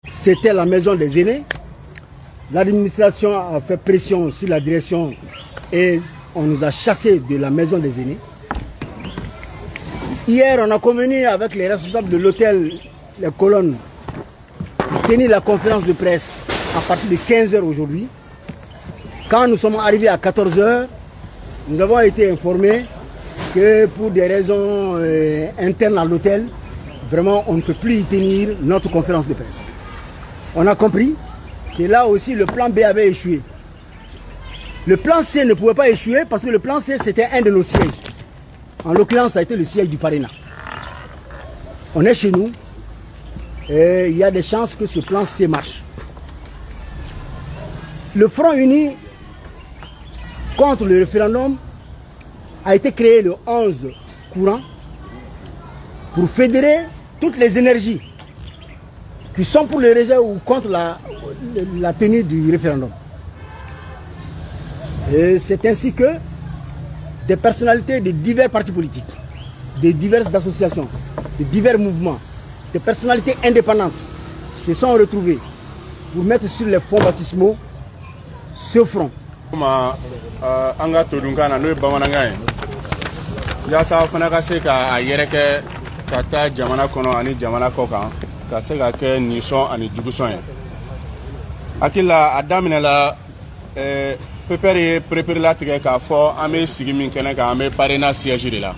C'était la maison des aînés. L'administration a fait pression sur la direction et on nous a chassés de la maison des aînés. Hier, on a convenu avec les responsables de l'hôtel Les Colonnes de tenir la conférence de presse à partir de 15 h aujourd'hui. Quand nous sommes arrivés à 14 h, nous avons été informés que pour des raisons internes à l'hôtel, vraiment on ne peut plus y tenir notre conférence de presse. On a compris que là aussi le plan B avait échoué. Le plan C ne pouvait pas échouer parce que le plan C c'était un de nos sièges. En l'occurrence, ça a été le siège du Parena. On est chez nous et il y a des chances que ce plan C marche. Le Front Uni contre le référendum a été créé le 11 courant pour fédérer toutes les énergies qui sont pour le rejet ou contre la tenue du référendum. Et c'est ainsi que des personnalités de divers partis politiques, de diverses associations, de divers mouvements, des personnalités indépendantes se sont retrouvées pour mettre sur les fonds baptismaux ce front. Préparer la tigre k'a fort amé sigimi kene ka amé parena siège de là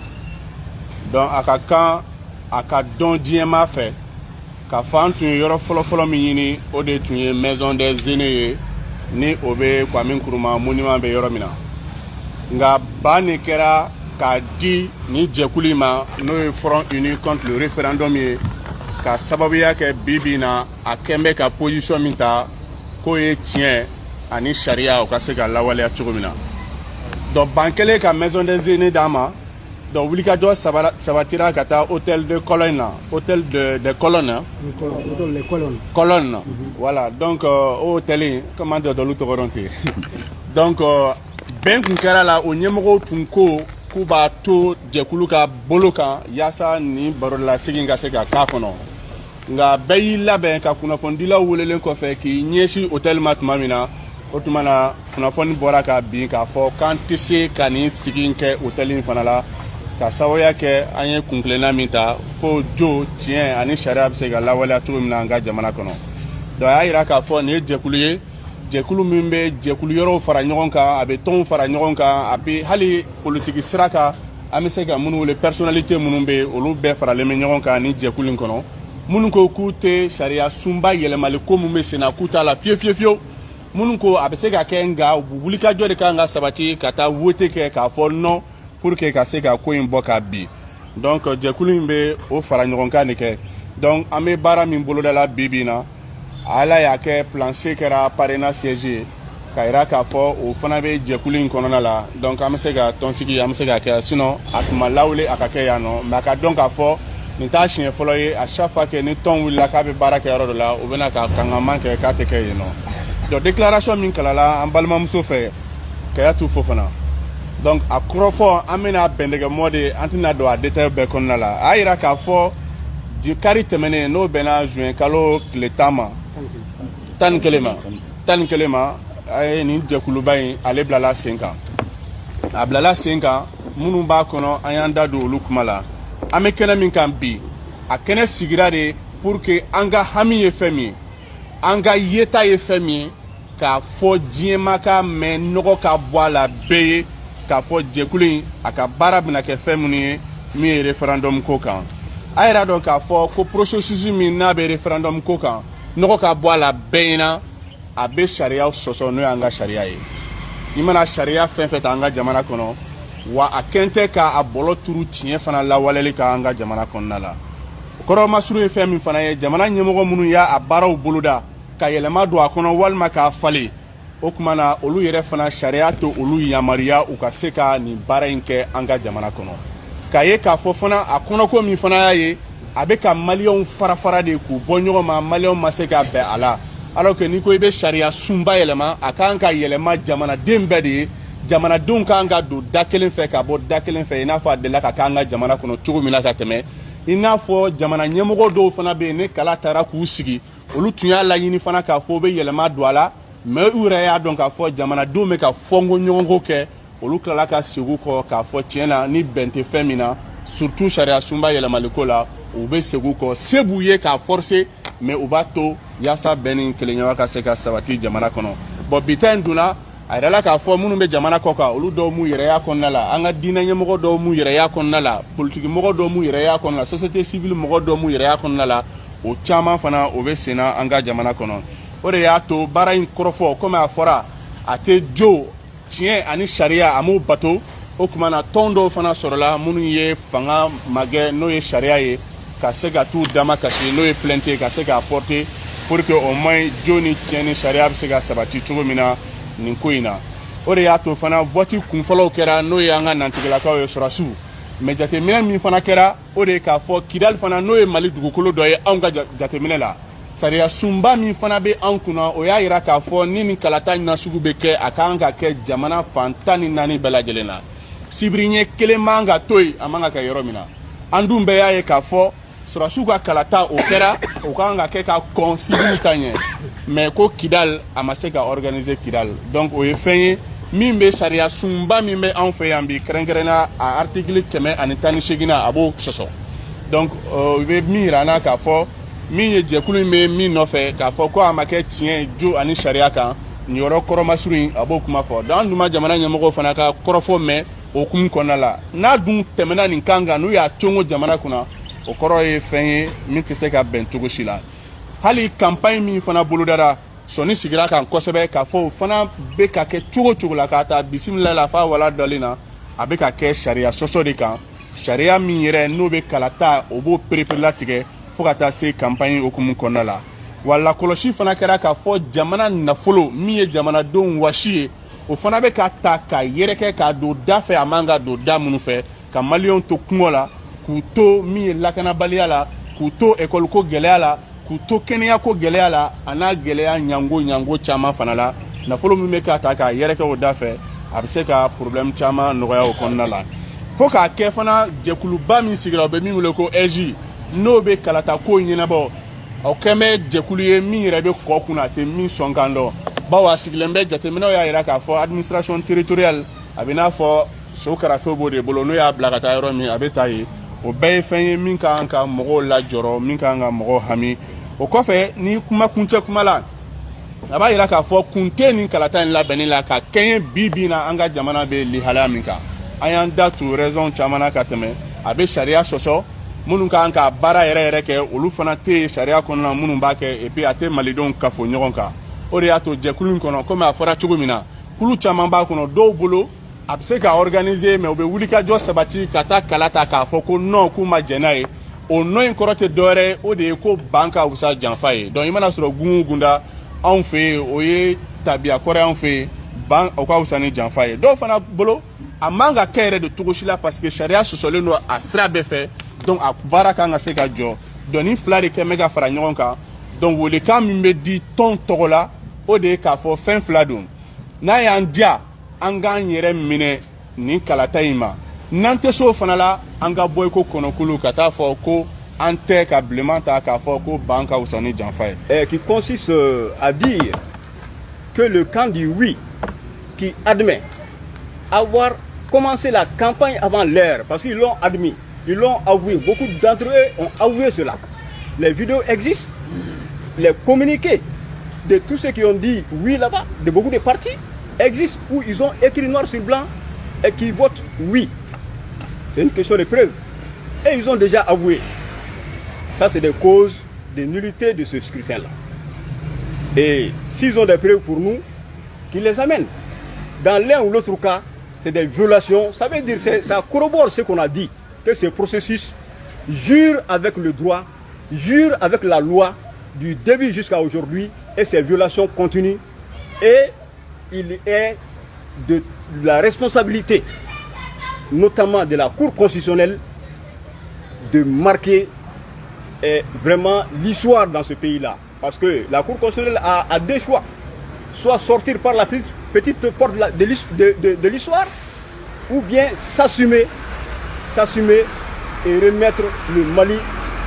donc aka don diema fait ka fan tun yoro folo minini o de tun maison des aînés ni obe Kwame Nkrumah monument be yoro mina nga bani kera ka di ni jekulima no Front Uni contre le référendum ye ka sababu ya ke bibina akembe ka position minta ko ye tien ani charia o ka se ka lawaleya cogo min na donc bankele ka maison des aînés dama donc wulikajɔ sabatira ka taa hôtel de Cologne na hôtel de Cologne Cologne voilà donc o hôtel comment dire dɔlu tɔgɔ dɔn ten donc bɛn kun kɛra la o ɲɛmɔgɔw tun ko k'u b'a to jɛkulu ka bolo kan yaasa ni barolasegin ka se ka k'a kɔnɔ nka bɛɛ y'i labɛn ka kunnafonidilaw welelen kɔfɛ k'i ɲɛsin hôtel ma tuma min na o tuma na kunnafoni bɔra ka bin k'a fɔ k'an tɛ se ka nin sigi kɛ hôtel in fana la ka sababuya kɛ an ye kunkilenna min ta fo jo tiɲɛ ani sariya bɛ se ka lawaleya cogo min na an ka jamana kɔnɔ donc a y'a jira k'a fɔ nin ye jɛkulu ye jɛkulu min bɛ jɛkulu yɔrɔw fara ɲɔgɔn kan a bɛ tɔnw fara ɲɔgɔn kan a bɛ hali politiki sira kan an bɛ se ka minnu wele personnalité minnu bɛ yen olu bɛɛ faralen bɛ ɲɔgɔn kan ni jɛkulu in kɔnɔ minnu ko k'u tɛ sariya sunba yɛlɛmali ko min bɛ sen na k'u t'a la fiyewu minnu ko a bɛ se ka kɛ nka wulikajɔ de kan ka sabati ka taa wote kɛ k'a fɔ non pour que ka se ka ko in bɔ k'a bin donc jɛkulu in bɛ o fara ɲɔgɔn kan de kɛ donc an bɛ baara min boloda la bi bi in na ala y'a kɛ plan C kɛra parena siège ye ka yira k'a fɔ o fana bɛ jɛkulu in kɔnɔna la donc an bɛ se ka tɔnsigi an bɛ se ka kɛ sinon a tun ma lawuli a ka kɛ yan nɔ mais a ka dɔn k'a fɔ nin t'a siɲɛ fɔlɔ ye à chaque fois que ni tɔn wulila k'a bɛ baara kɛ yɔrɔ dɔ la u bɛna ka kankanman kɛ k'a tɛ kɛ yen nɔ donc déclaration min kalala an balimamuso fɛ k'a t'u fo fana donc a kɔrɔfɔ an bɛna bɛndɛgɛ mɔde an tɛna don a détail bɛɛ kɔnɔna la a yira k'a fɔ kari tɛmɛnen n'o bɛnna juin kalo tile 10 ma 11 ma a ye nin jɛkuluba in ale bilala sen kan a bilala sen kan minnu b'a kɔnɔ an y'an da don olu kuma la an bɛ kɛnɛ min kan bi a kɛnɛ sigira de pour que an ka hami ye fɛn min ye an ka yeta ye fɛn min ye k'a fɔ diɲɛma ka mɛn nɔgɔ ka bɔ a la bɛɛ ye k'a fɔ jɛkulu in a ka baara bɛna kɛ fɛn minnu ye min ye référendum ko kan a yɛrɛ dɔn k'a fɔ ko processus min n'a bɛ référendum ko kan nɔgɔ ka bɔ a la bɛɛ ɲɛna a bɛ sariya sɔsɔ n'o y'an ka sariya ye i mana sariya fɛn fɛn ta an ka jamana kɔnɔ wa a kɛn tɛ k'a bɔlɔ turu tiɲɛ fana lawaleli ka an ka jamana kɔnɔna la o kɔrɔ masuru ye fɛn min fana ye jamana ɲɛmɔgɔ minnu y'a baaraw boloda ka yɛlɛma don a kɔnɔ walima k'a falen o tuma na olu yɛrɛ fana sariya to olu yamaruya u ka se ka nin baara in kɛ an ka jamana kɔnɔ k'a ye k'a fɔ fana a kɔnɔko min fana y'a ye a bɛ ka maliyɛnw fara de k'u bɔ ɲɔgɔn ma maliyɛnw ma se ka bɛn a la alors que n'i ko i bɛ sariya sunba yɛlɛma a kan ka yɛlɛma jamanaden bɛɛ de ye jamanadenw kan ka don da kelen fɛ ka bɔ da kelen fɛ i n'a fɔ a delila ka k'an ka jamana kɔnɔ cogo min na ka tɛmɛ i n'a fɔ jamana ɲɛmɔgɔ dɔw fana bɛ yen ni kala taara k'u sigi olu tun y'a laɲini fana k'a fɔ u bɛ yɛlɛma don a la mais u yɛrɛ y'a dɔn k'a fɔ jamanadenw bɛ ka fɔnko ɲɔgɔnko kɛ olu tilala ka segin kɔ k'a fɔ tiɲɛ na ni bɛn tɛ fɛn min na surtout sariya sunba yɛlɛmaliko la u bɛ segin kɔ se b'u ye k'a forcer mais u b'a to yaasa bɛn ni kelenya ka se ka sabati jamana kɔnɔ bon bi ta in dunna a yɛrɛ la k'a fɔ minnu bɛ jamana kɔ kan olu dɔw m'u yɛrɛya kɔnɔna la an ka diinɛ ɲɛmɔgɔ dɔw m'u yɛrɛya kɔnɔna la politique mɔgɔ dɔw m'u yɛrɛya kɔnɔna la société civile mɔgɔ dɔw m'u yɛrɛya kɔnɔna la o caman fana o bɛ sen na an ka jamana kɔnɔ o de y'a to baara in kɔrɔfɔ komi a fɔra a tɛ jo tiɲɛ ani sariya a m'o bato o tuma na tɔn dɔw fana sɔrɔla minnu ye fanga magɛ n'o ye sariya ye ka se ka t'u dama kasi n'o ye plainte ye ka se k'a porter pour que au moins jo ni tiɲɛ ni sariya bɛ se ka sabati cogo min na nin ko in na o de y'a to fana vote kunfɔlɔw kɛra n'o ye an ka nantigilakaw ye sɔrɔsiw mais jateminɛ min fana kɛra o de ye k'a fɔ kidali fana n'o ye mali dugukolo dɔ ye anw ka jateminɛ la sariya sunba min fana bɛ anw kunna o y'a yira k'a fɔ ni nin kalata nasugu bɛ kɛ a kan ka kɛ jamana fan 14 bɛɛ lajɛlen na sibiri ɲɛ kelen man ka to yen a man ka kɛ yɔrɔ min na an dun bɛɛ y'a ye k'a fɔ sɔrɔsiw ka kalata o kɛra o kan ka kɛ ka kɔn sibiri ta ɲɛ mais ko kidal a ma se ka organiser kidal donc o ye fɛn ye min bɛ sariya sunba min bɛ anw fɛ yan bi kɛrɛnkɛrɛnna a article 118 a b'o sɔsɔ donc o bɛ min yira an na k'a fɔ min ye jɛkulu in bɛ min nɔfɛ k'a fɔ ko a ma kɛ tiɲɛ jo ani sariya kan nin yɔrɔ kɔrɔmasuru in a b'o kuma fɔ donc an dun ma jamana ɲɛmɔgɔw fana ka kɔrɔfɔ mɛn o hukumu kɔnɔna la n'a dun tɛmɛna nin kan kan n'u y'a congo jamana kunna o kɔrɔ ye fɛn ye min tɛ se ka bɛn cogo si la hali campagne min fana bolodara sɔni sigira kan kosɛbɛ k'a fɔ o fana bɛ ka kɛ cogo o cogo la k'a ta bisimila la f'a wala dɔlen na a bɛ ka kɛ sariya sɔsɔ de kan sariya min yɛrɛ n'o bɛ kalata o b'o perepere latigɛ fo ka taa se campagne hukumu kɔnɔna la wa lakɔlɔsi fana kɛra k'a fɔ jamana nafolo min ye jamanadenw wasi ye o fana bɛ ka ta ka yɛrɛkɛ k'a don da fɛ a man ka don da minnu fɛ ka maliyɛnw to kungo la k'u to min ye lakanabaliya la k'u to ekɔliko gɛlɛya la k'u to kɛnɛyako gɛlɛya la a n'a gɛlɛya ɲango caman fana la nafolo min bɛ ka ta k'a yɛrɛkɛ o da fɛ a bɛ se ka problème caman nɔgɔya o kɔnɔna la fo k'a kɛ fana jɛkuluba min sigira o bɛ min wele ko EJ n'o bɛ kalata ko ɲɛnabɔ o kɛn bɛ jɛkulu ye min yɛrɛ bɛ kɔ kunna a tɛ min sɔn kan dɔn bawo a sigilen bɛ jateminɛw y'a jira k'a fɔ administration territoriale a bɛ n'a fɔ so karafe b'o de bolo n'o y'a bila ka taa yɔrɔ min a bɛ taa yen o bɛɛ ye fɛn ye min ka kan ka mɔgɔw lajɔrɔ min ka kan ka mɔgɔw hami o kɔfɛ ni kuma kuncɛ kuma la a b'a jira k'a fɔ kun tɛ nin kalata in labɛnni la ka kɛɲɛ bi bi in na an ka jamana bɛ lihalaya min kan an y'an da tu raison caman na ka tɛmɛ a bɛ sariya sɔsɔ minnu ka kan ka baara yɛrɛ kɛ olu fana tɛ yen sariya kɔnɔna minnu b'a kɛ et puis a tɛ malidenw kafo ɲɔgɔn kan o de y'a to jɛkulu in kɔnɔ komi a fɔra cogo min na kulu caman b'a kɔnɔ dɔw bolo a bɛ se ka organiser mais u bɛ wulikajɔ sabati ka taa kala ta k'a fɔ ko non k'u ma jɛn n'a ye o non in kɔrɔ tɛ dɔwɛrɛ ye o de ye ko ban ka wusa janfa ye donc i mana sɔrɔ gungun gunda anw fɛ yen o ye tabiya kɔrɔ anw fɛ yen ban o ka wusa ni janfa ye dɔw fana bolo a man ka kɛ yɛrɛ de cogo si la parce que sariya sɔsɔlen don a sira bɛɛ fɛ donc a baara kan ka se ka jɔ donc ni fila de kɛn bɛ ka fara ɲɔgɔn kan donc welekan min bɛ di tɔn tɔgɔ la o de ye k'a fɔ fɛn fila don n'a y'an diya an k'an yɛrɛ minɛ nin kalata in ma n'an tɛ s'o fana la an ka bɔ i ko kɔnɔkulu ka taa fɔ ko an tɛ ka bilenman ta k'a fɔ ko ban ka wusa ni janfa ye. Qui consiste à dire que le camp du oui qui admet avoir commencé la campagne avant l'heure parce qu'ils l'ont admis, ils l'ont avoué, beaucoup d'entre eux ont avoué cela. Les vidéos existent, les communiqués de tous ceux qui ont dit oui là-bas, de beaucoup de partis existent où ils ont écrit noir sur blanc et qui votent oui. C'est une question de preuve. Et ils ont déjà avoué. Ça, c'est des causes de nullité de ce scrutin-là. Et s'ils ont des preuves pour nous, qu'ils les amènent. Dans l'un ou l'autre cas, c'est des violations. Ça veut dire, ça corrobore ce qu'on a dit, que ce processus jure avec le droit, jure avec la loi du début jusqu'à aujourd'hui, et ces violations continuent. Et il est de la responsabilité, notamment de la Cour constitutionnelle, de marquer vraiment l'histoire dans ce pays-là. Parce que la Cour constitutionnelle a deux choix. Soit sortir par la petite porte de l'histoire, ou bien s'assumer et remettre le Mali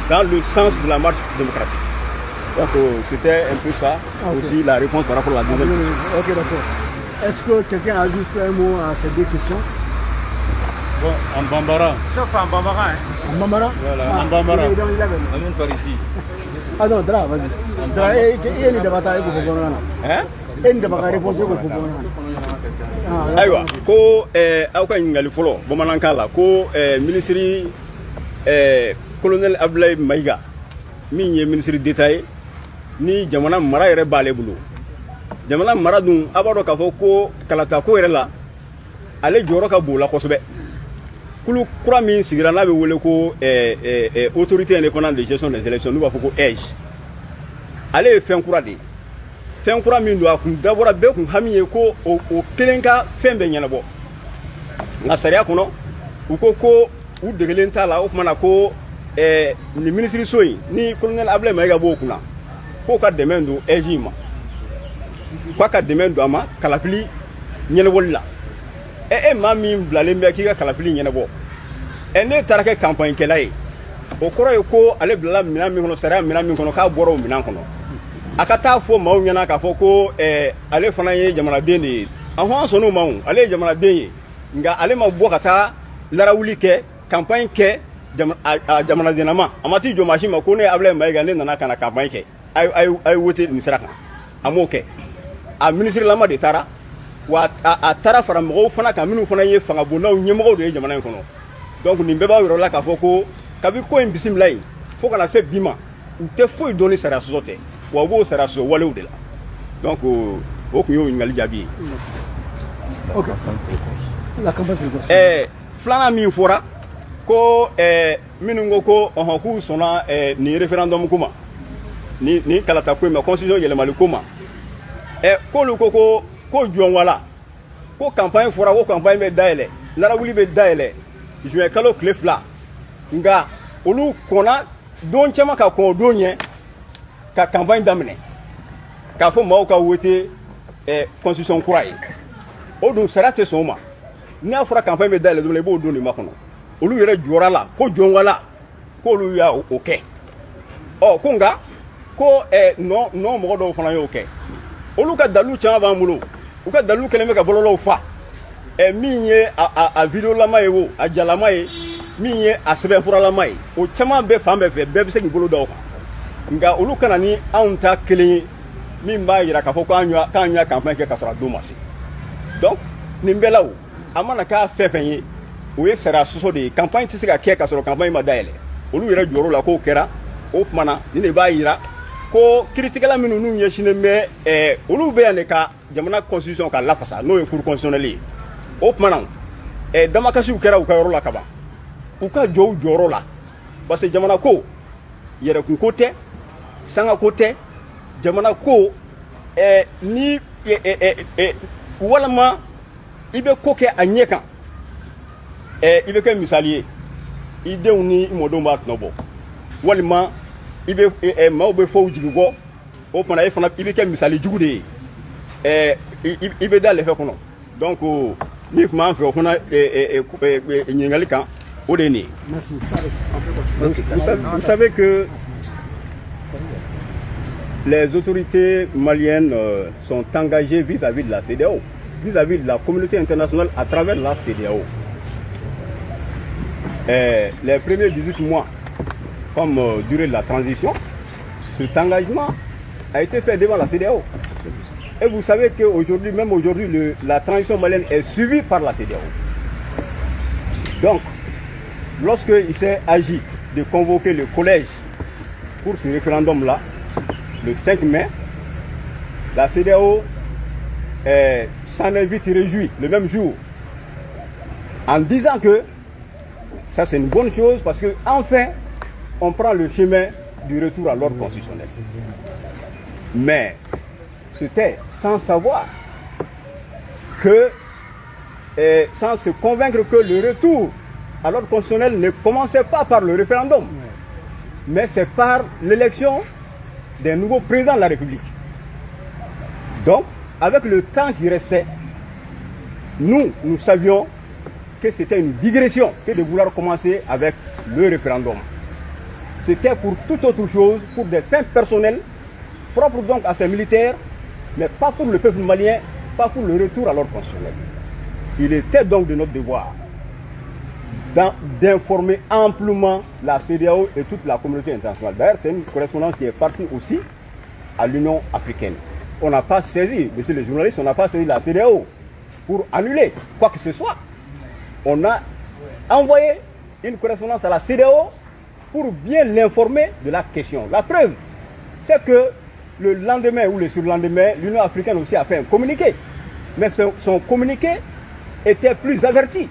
dans le sens de la marche démocratique. Donc c'était un peu ça aussi la réponse par rapport à la deuxième question. Ok, d'accord. Est-ce que quelqu'un ajoute un mot à ces deux questions? Bon, en Bambara. Sauf en Bambara. Hein. En Bambara? Voilà, en Bambara. Amène par ici. Ah non, Dra, vas-y. Dra, il y a une débat avec vous. Hein? Une débat avec vous. Aïwa, ko aw ka ɲininkali fɔlɔ bamanankan la ko ministre colonel Abdoulaye Maïga min ye ministre d'État ye ni jamana mara yɛrɛ b'ale bolo. Jamana mara dun a b'a dɔn k'a fɔ ko kalata ko yɛrɛ la ale jɔyɔrɔ ka bon o la kosɛbɛ. Kulu kura min sigira n'a bɛ wele ko autorité indépendante de gestion des élections n'u b'a fɔ ko EJ. Ale ye fɛn kura de ye. Fɛn kura min don a kun dabɔra bɛɛ kun hami ye ko o kelen ka fɛn bɛɛ ɲɛnabɔ. Nka sariya kɔnɔ u ko u degelen t'a la o kumana ko nin minisiriso in ni colonel Abdoulaye Maïga b'o kunna k'o ka dɛmɛ don EJ ma. K'a ka dɛmɛ don a ma kalafili ɲɛnabɔli la. E maa min bilalen bɛ k'i ka kalafili ɲɛnabɔ. Ne taara kɛ campagne kɛla ye. O kɔrɔ ye ko ale bilala minɛn min kɔnɔ sariya minɛn min kɔnɔ k'a bɔra o minɛn kɔnɔ. A ka taa fɔ maaw ɲɛna k'a fɔ ko ale fana ye jamanaden de ye. A fɔ an sɔnn'o ma o, ale ye jamanaden ye. Nka ale ma bɔ ka taa larawuli kɛ, campagne kɛ jamanadenama. A ma t'i jɔ maa si ma ko ne ye Abdoulaye Maïga ne nana ka na campagne kɛ. A ye voté nin sira kan. A m'o kɛ. A ministre lama de taara. Wa a taara fara mɔgɔw fana kan minnu fana ye fanga bondaw ɲɛmɔgɔw de ye jamana in kɔnɔ. Donc nin bɛɛ b'a yɔrɔ la k'a fɔ ko kabi ko in bisimila yen fo kana se bi ma u tɛ foyi dɔn ni sariya sɔsɔ tɛ. Wa b'o sariya sɔsɔ walew de la. Donc o kun y'o ɲininkali jaabi ye. Ok. La campagne présidentielle. Filanan min fɔra ko minnu ko ko k'u sɔnna nin référendum ko ma ni kalata ko in ma constitution yɛlɛmali ko ma k'olu ko jɔn wala ko campagne fɔra ko campagne bɛ dayɛlɛ larawuli bɛ dayɛlɛ juin kalo tile 2 nka olu kɔnna don caman ka kɔn o don ɲɛ ka campagne daminɛ k'a fɔ maaw ka voter constitution kura ye o dun sariya tɛ sɔn o ma n'a fɔra campagne bɛ dayɛlɛ don i b'o don de makɔnɔ olu yɛrɛ jɔra la ko jɔn wala k'olu y'a o kɛ ko nka ko non mɔgɔ dɔw fana y'o kɛ olu ka dalilu caman b'an bolo u ka dalilu kɛlen bɛ ka bɔlɔlɔw fa min ye a vidéolama ye o a jalama ye min ye a sɛbɛnfuralama ye o caman bɛ fan bɛɛ fɛ bɛɛ bɛ se k'i bolo da o kan nka olu kana ni anw ta kelen ye min b'a jira k'a fɔ k'an y'a campagne kɛ ka sɔrɔ a don ma se donc nin bɛɛ la o a mana k'a fɛn fɛn ye o ye sariya sɔsɔ de ye campagne tɛ se ka kɛ ka sɔrɔ campagne ma dayɛlɛ olu yɛrɛ jɔyɔrɔ la k'o kɛra o kumana nin de b'a jira ko kiiritigɛla minnu n'u ɲɛsinnen bɛ olu bɛ yan de ka jamana constitution ka lafasa n'o ye cour constitutionnelle ye o kumana damakasiw kɛra u ka yɔrɔ la kaban u ka jɔ u jɔyɔrɔ la parce que jamana ko yɛrɛkunko tɛ sangako tɛ jamana ko ni walima i bɛ ko kɛ a ɲɛ kan i bɛ kɛ misali ye i denw ni i mɔdenw b'a tɔnɔ bɔ walima i bɛ maaw bɛ fɔ u jigi kɔ o fana i bɛ kɛ misali jugu de ye i bɛ da lɛfɛ kɔnɔ donc min tun b'an fɛ o fana ɲininkali kan o de ye nin ye. Vous savez que les autorités maliennes sont engagées vis-à-vis de la CEDEAO, vis-à-vis de la communauté internationale à travers la CEDEAO. Les premiers 18 mois, comme durée de la transition, cet engagement a été fait devant la CEDEAO. Et vous savez qu'aujourd'hui, même aujourd'hui, la transition malienne est suivie par la CEDEAO. Donc, lorsqu'il s'est agi de convoquer le collège pour ce référendum-là, le 5 mai, la CEDEAO s'en est vite réjouie le même jour, en disant que ça c'est une bonne chose parce qu'enfin, on prend le chemin du retour à l'ordre constitutionnel. Mais c'était sans savoir que, sans se convaincre que le retour à l'ordre constitutionnel ne commençait pas par le référendum, mais c'est par l'élection des nouveaux présidents de la République. Donc, avec le temps qui restait, nous savions que c'était une digression que de vouloir commencer avec le référendum. C'était pour toute autre chose, pour des fins personnelles, propre donc à ces militaires, mais pas pour le peuple malien, pas pour le retour à l'ordre constitutionnel. Il était donc de notre devoir d'informer amplement la CEDEAO et toute la communauté internationale. D'ailleurs, c'est une correspondance qui est partie aussi à l'Union africaine. On n'a pas saisi, messieurs les journalistes, on n'a pas saisi la CEDEAO pour annuler quoi que ce soit. On a envoyé une correspondance à la CEDEAO pour bien l'informer de la question. La preuve, c'est que le lendemain ou le surlendemain, l'Union africaine aussi a fait un communiqué. Mais son communiqué était plus averti.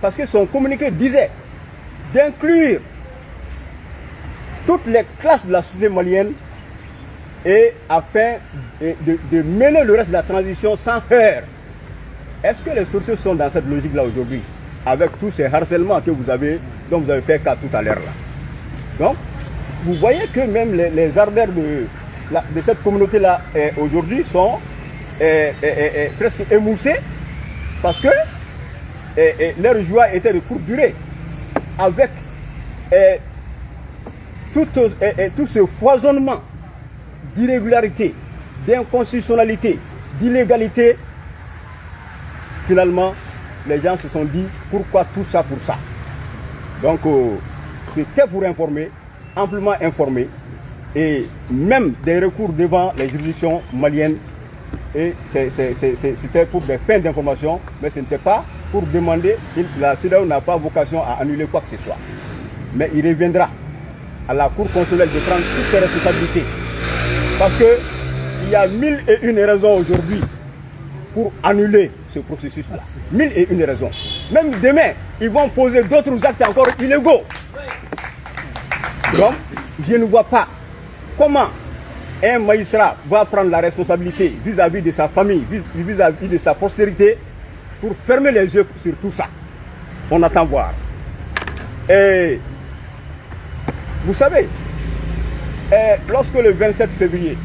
Parce que son communiqué disait d'inclure toutes les classes de la société malienne et afin de mener le reste de la transition sans heurts. Est-ce que les sociétés sont dans cette logique-là aujourd'hui, avec tous ces harcèlements que dont vous avez fait cas tout à l'heure là? Donc, vous voyez que même les ardeurs de cette communauté-là aujourd'hui sont presque émoussés parce que leur joie était de courte durée avec tout ce foisonnement d'irrégularité, d'inconstitutionnalité, d'illégalité. Finalement, les gens se sont dit pourquoi tout ça pour ça. Donc c'était pour informer, amplement informer, et même des recours devant les juridictions maliennes. Et c'était pour des fins d'information, mais ce n'était pas pour demander. La CEDEAO n'a pas vocation à annuler quoi que ce soit. Mais il reviendra à la Cour constitutionnelle de prendre toutes ses responsabilités. Parce qu'il y a 1001 raisons aujourd'hui pour annuler ce processus-là. 1001 raisons. Même demain, ils vont poser d'autres actes encore illégaux. Donc, je ne vois pas comment un magistrat va prendre la responsabilité vis-à-vis de sa famille, vis-à-vis de sa postérité, pour fermer les yeux sur tout ça. On attend voir. Et vous savez, lorsque le 27 février,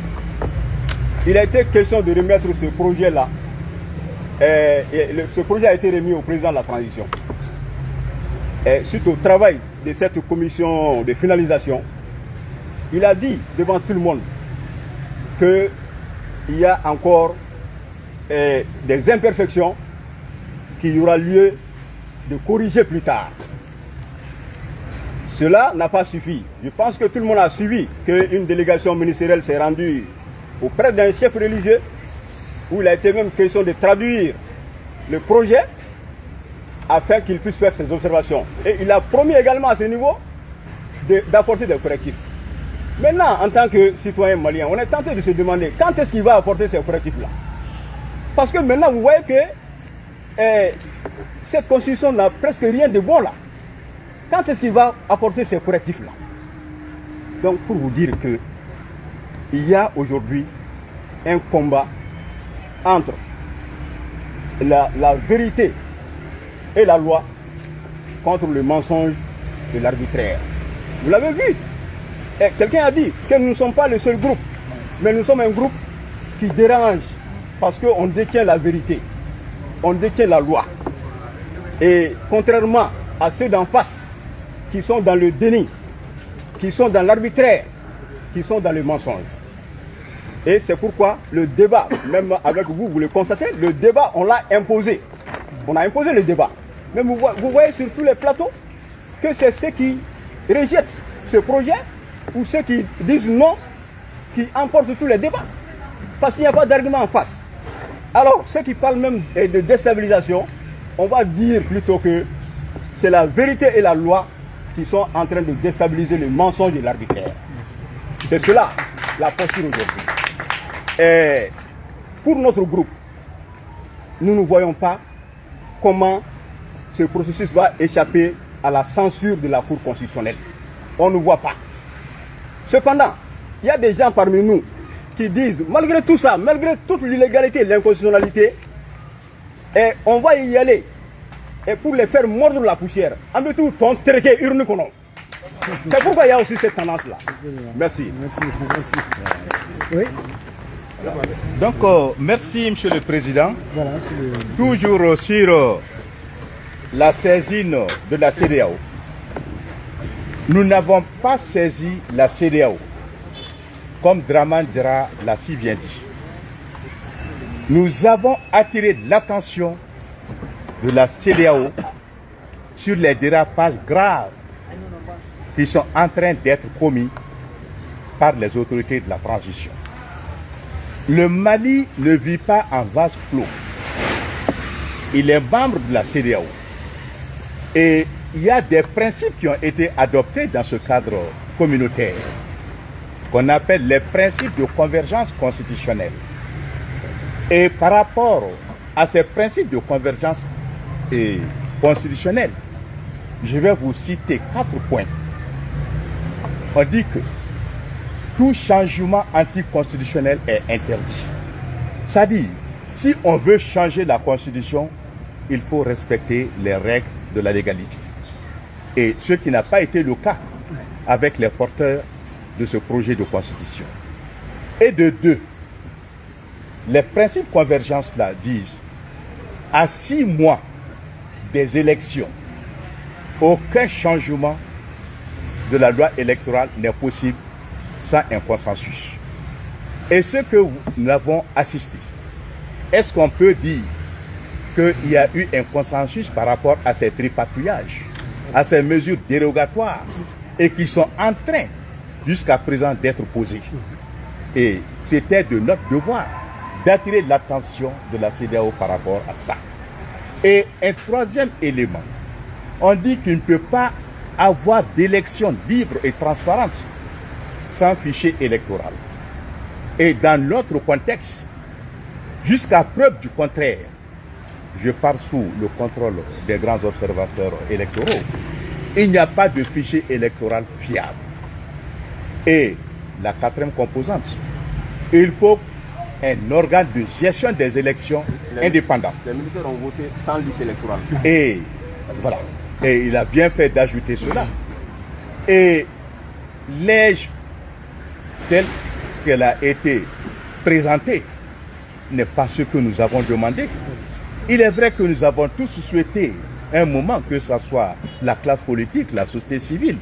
il a été question de remettre ce projet-là, ce projet a été remis au président de la transition. Suite au travail de cette commission de finalisation, il a dit devant tout le monde qu'il y a encore des imperfections qu'il y aura lieu de corriger plus tard. Cela n'a pas suffi. Je pense que tout le monde a suivi qu'une délégation ministérielle s'est rendue auprès d'un chef religieux où il a été même question de traduire le projet afin qu'il puisse faire ses observations. Et il a promis également à ce niveau d'apporter des correctifs. Maintenant, en tant que citoyen malien, on est tenté de se demander quand est-ce qu'il va apporter ces correctifs-là. Parce que maintenant, vous voyez que cette constitution n'a presque rien de bon là. Quand est-ce qu'il va apporter ces correctifs-là? Donc, pour vous dire que il y a aujourd'hui un combat entre la vérité et la loi contre le mensonge et l'arbitraire. Vous l'avez vu. Quelqu'un a dit que nous ne sommes pas le seul groupe, mais nous sommes un groupe qui dérange parce qu'on détient la vérité, on détient la loi. Et contrairement à ceux d'en face qui sont dans le déni, qui sont dans l'arbitraire, qui sont dans le mensonge. Et c'est pourquoi le débat, même avec vous, vous le constatez, le débat, on l'a imposé. On a imposé le débat. Mais vous voyez sur tous les plateaux que c'est ceux qui rejettent ce projet ou ceux qui disent non qui emportent tous les débats. Parce qu'il n'y a pas d'argument en face. Alors, ceux qui parlent même de déstabilisation, on va dire plutôt que c'est la vérité et la loi qui sont en train de déstabiliser le mensonge et l'arbitraire. C'est cela la posture aujourd'hui. Et pour notre groupe, nous ne voyons pas comment ce processus va échapper à la censure de la Cour constitutionnelle. On ne voit pas. Cependant, il y a des gens parmi nous qui disent, malgré tout ça, malgré toute l'illégalité et l'inconstitutionnalité, et on va y aller. Et pour les faire mordre la poussière, c'est pourquoi il y a aussi cette tendance-là. Merci. Oui. Donc, merci, Monsieur le Président. Voilà, toujours sur la saisine de la CEDEAO. Nous n'avons pas saisi la CEDEAO comme Draman Dra l'a si bien dit, nous avons attiré l'attention de la CEDEAO sur les dérapages graves qui sont en train d'être commis par les autorités de la transition. Le Mali ne vit pas en vase clos. Il est membre de la CEDEAO. Et il y a des principes qui ont été adoptés dans ce cadre communautaire, qu'on appelle les principes de convergence constitutionnelle. Et par rapport à ces principes de convergence constitutionnelle, je vais vous citer 4 points. On dit que tout changement anticonstitutionnel est interdit. C'est-à-dire, si on veut changer la Constitution, il faut respecter les règles de la légalité. Et ce qui n'a pas été le cas avec les porteurs de ce projet de Constitution. Et de 2, les principes convergence-là disent, à 6 mois des élections, aucun changement de la loi électorale n'est possible sans un consensus. Et ce que nous avons assisté, est-ce qu'on peut dire qu'il y a eu un consensus par rapport à ces tripatouillages, à ces mesures dérogatoires et qui sont en train jusqu'à présent d'être posées? Et c'était de notre devoir d'attirer l'attention de la CEDEAO par rapport à ça. Et un 3e élément, on dit qu'il ne peut pas avoir d'élections libres et transparentes sans fichier électoral. Et dans notre contexte, jusqu'à preuve du contraire, je parle sous le contrôle des grands observateurs électoraux, il n'y a pas de fichier électoral fiable. Et la 4e composante, il faut un organe de gestion des élections indépendant. Les militaires ont voté sans liste électorale. Et voilà. Et il a bien fait d'ajouter cela. Et l'EJ, telle qu'elle a été présentée, n'est pas ce que nous avons demandé. Il est vrai que nous avons tous souhaité un moment, que ce soit la classe politique, la société civile,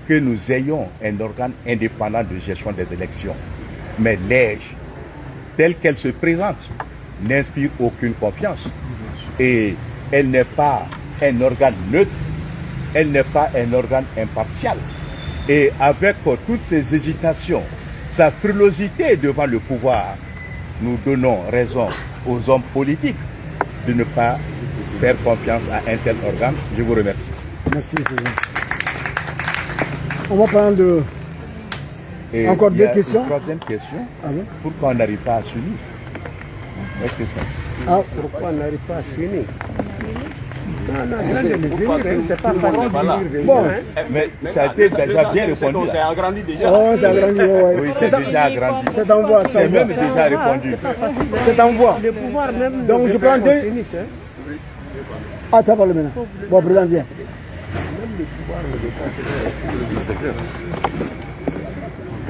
que nous ayons un organe indépendant de gestion des élections. Mais l'EJ, telle qu'elle se présente, n'inspire aucune confiance. Et elle n'est pas un organe neutre, elle n'est pas un organe impartial. Et avec toutes ces hésitations, sa frilosité devant le pouvoir, nous donnons raison aux hommes politiques de ne pas faire confiance à un tel organe. Je vous remercie. Merci, président. On va prendre encore 2 questions. Une 3e question. Ah oui? Pourquoi on n'arrive pas à s'unir? Est-ce que ça? Ah, pourquoi on n'arrive pas à s'unir? C'est pas facile. Bon, mais ça a été déjà bien répondu. C'est agrandi déjà. oh, c'est agrandi. Ouais. Oui, c'est déjà agrandi. C'est en voie. C'est même déjà répondu. C'est en voie. Donc je prends 2. Ah, t'as parlé maintenant. Bon, président, viens.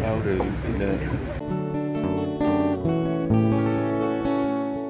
Ah, oui,